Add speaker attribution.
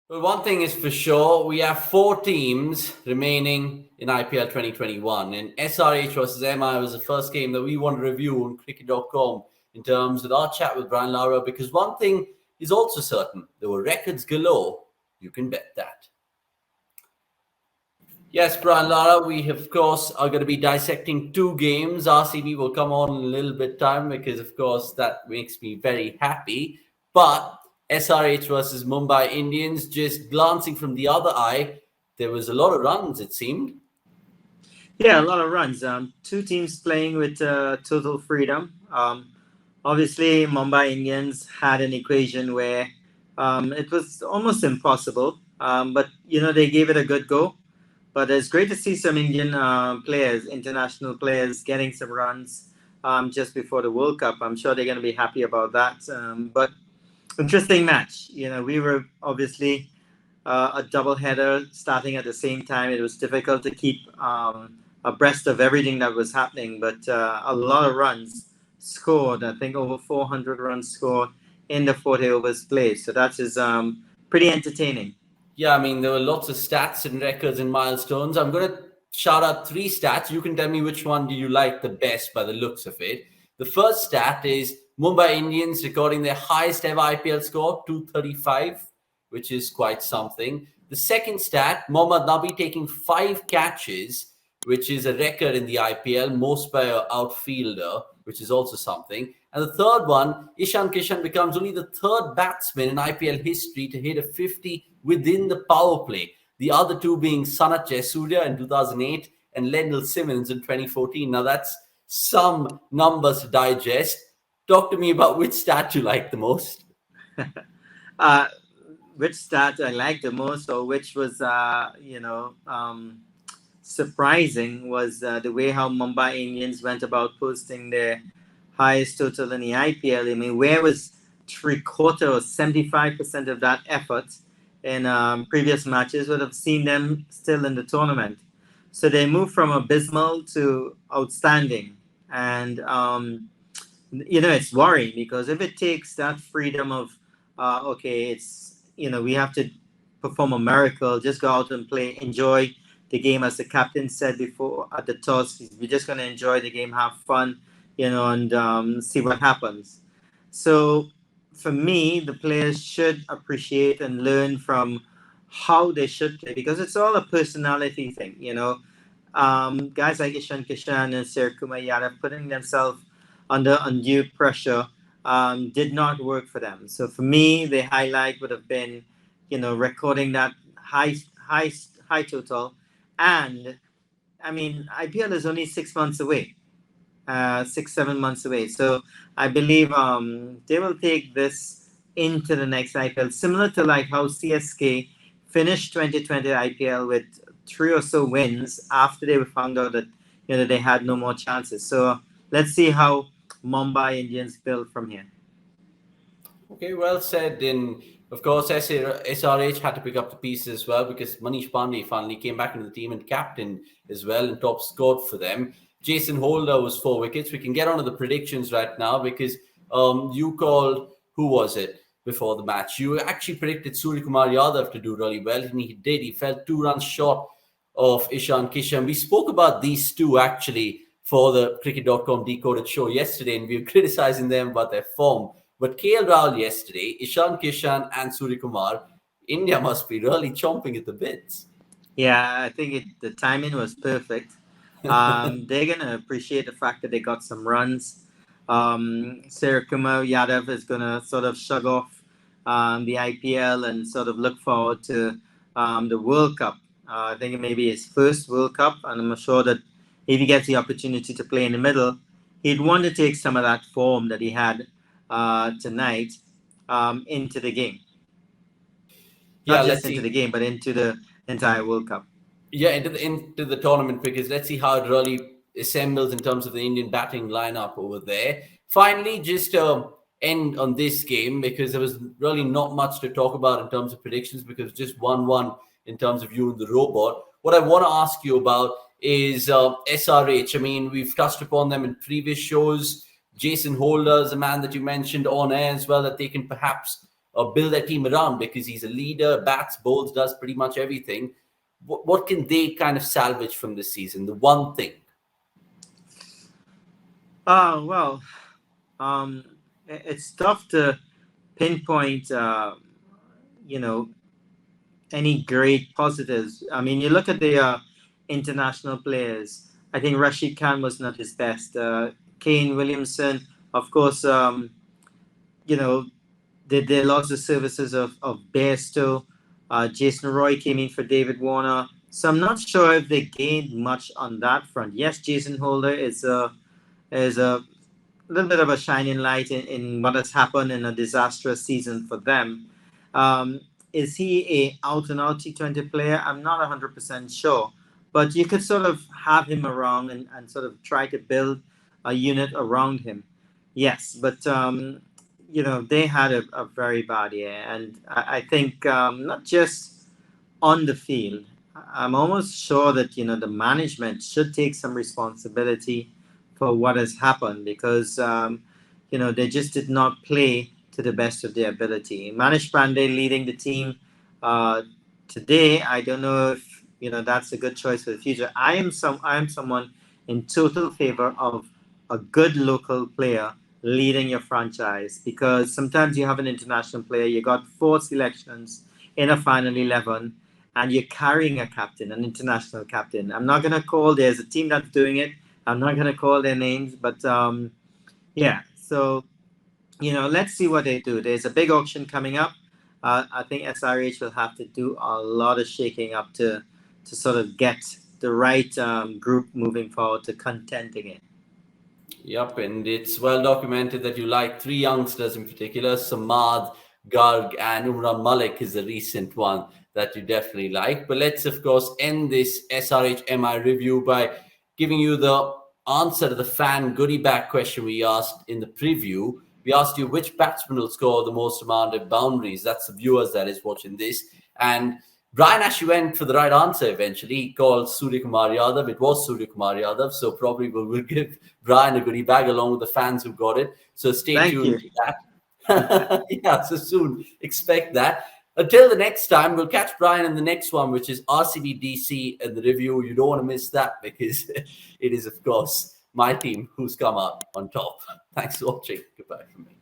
Speaker 1: Well, one thing is for sure, we have four teams remaining in IPL 2021. And SRH versus MI was the first game that we want to review on cricket.com in terms of our chat with Brian Lara, because one thing is also certain. There were records galore. You can bet that. Yes, Brian Lara, we of course are going to be dissecting two games. RCB will come on in a little bit time because, of course, that makes me very happy. But SRH versus Mumbai Indians, just glancing from the other eye, there was a lot of runs, it seemed.
Speaker 2: Yeah, a lot of runs. Two teams playing with total freedom. Obviously, Mumbai Indians had an equation where it was almost impossible, but they gave it a good go. But it's great to see some Indian players, international players, getting some runs just before the World Cup. I'm sure they're going to be happy about that. But interesting match. We were obviously a double header starting at the same time. It was difficult to keep abreast of everything that was happening, but a lot of runs scored. I think over 400 runs scored in the 40 overs played. So that is pretty entertaining.
Speaker 1: Yeah, I mean, there were lots of stats and records and milestones. I'm going to shout out three stats. You can tell me which one do you like the best by the looks of it. The first stat is Mumbai Indians recording their highest ever IPL score, 235, which is quite something. The second stat, Mohammad Nabi taking 5 catches, which is a record in the IPL, most by an outfielder, which is also something. And the third one, Ishan Kishan becomes only the third batsman in IPL history to hit a 50 within the power play. The other two being Sanat Jayasuriya in 2008 and Lendl Simmons in 2014. Now that's some numbers to digest. Talk to me about which stat you like the most.
Speaker 2: Which stat I liked the most, or which was, surprising, was the way how Mumbai Indians went about posting their highest total in the IPL. I mean, where was 3/4 or 75% of that effort in previous matches would have seen them still in the tournament. So they moved from abysmal to outstanding. And, it's worrying because if it takes that freedom of, we have to perform a miracle, just go out and play, enjoy the game, as the captain said before at the toss, we're just going to enjoy the game, have fun, and see what happens. So for me, the players should appreciate and learn from how they should play, because it's all a personality thing, guys like Ishan Kishan and Suryakumar Yadav putting themselves under undue pressure did not work for them. So for me, the highlight would have been, recording that high total. And I mean, IPL is only 6 months away, 6-7 months away. So I believe they will take this into the next IPL, similar to like how CSK finished 2020 IPL with 3 or so wins after they found out that they had no more chances. So let's see how Mumbai Indians build from here.
Speaker 1: Okay, well said. And of course, SRH had to pick up the pieces as well because Manish Pandey finally came back into the team and captain as well and top scored for them. Jason Holder was 4 wickets. We can get on to the predictions right now because you called, who was it before the match? You actually predicted Suryakumar Yadav to do really well, and he did. He fell 2 runs short of Ishan Kishan. We spoke about these two actually for the cricket.com decoded show yesterday, and we were criticizing them about their form. But KL Rahul yesterday, Ishan Kishan and Suryakumar, India must be really chomping at the bits.
Speaker 2: Yeah, I think the timing was perfect. They're going to appreciate the fact that they got some runs. Suryakumar Yadav is going to sort of shrug off the IPL and sort of look forward to the World Cup. I think it may be his first World Cup, and I'm sure that if he gets the opportunity to play in the middle, he'd want to take some of that form that he had tonight into the game. Not just into the game, but into the entire World Cup.
Speaker 1: Yeah, into the tournament, because let's see how it really assembles in terms of the Indian batting lineup over there. Finally, just end on this game, because there was really not much to talk about in terms of predictions, because just 1-1 in terms of you and the robot. What I want to ask you about is SRH. I mean, we've touched upon them in previous shows. Jason Holder is a man that you mentioned on air as well, that they can perhaps or build their team around, because he's a leader, bats, bowls, does pretty much everything. What can they kind of salvage from this season? The one thing.
Speaker 2: Well, it's tough to pinpoint, any great positives. I mean, you look at the international players. I think Rashid Khan was not his best. Kane Williamson, of course, you know, they lost the services of Bairstow. Jason Roy came in for David Warner. So I'm not sure if they gained much on that front. Yes, Jason Holder is a little bit of a shining light in what has happened in a disastrous season for them. Um, is he a out and out T20 player? I'm not 100% sure, but you could sort of have him around and sort of try to build a unit around him. Yes, but they had a very bad year, and I think not just on the field. I'm almost sure that the management should take some responsibility for what has happened, because they just did not play to the best of their ability. Manish Pandey leading the team uh, today. I don't know if that's a good choice for the future. I am someone in total favor of a good local player leading your franchise, because sometimes you have an international player. You got 4 selections in a final 11, and you're carrying a captain, an international captain. I'm not going to call, there's a team that's doing it. I'm not going to call their names, but yeah. So, let's see what they do. There's a big auction coming up. I think SRH will have to do a lot of shaking up to sort of get the right group moving forward to contend again.
Speaker 1: Yep, and it's well documented that you like 3 youngsters in particular. Samad, Garg, and Umran Malik is the recent one that you definitely like. But let's, of course, end this SRH MI review by giving you the answer to the fan goodie bag question we asked in the preview. We asked you which batsman will score the most amount of boundaries. That's the viewers that is watching this. And Brian actually went for the right answer eventually. He called Surya Kumar Yadav. It was Surya Kumar Yadav. So probably we'll give Brian a goodie bag along with the fans who got it. So stay
Speaker 2: Thank
Speaker 1: tuned
Speaker 2: you.
Speaker 1: to that. Yeah, so soon. Expect that. Until the next time, we'll catch Brian in the next one, which is RCB DC and the review. You don't want to miss that, because it is, of course, my team who's come out on top. Thanks for watching. Goodbye from me.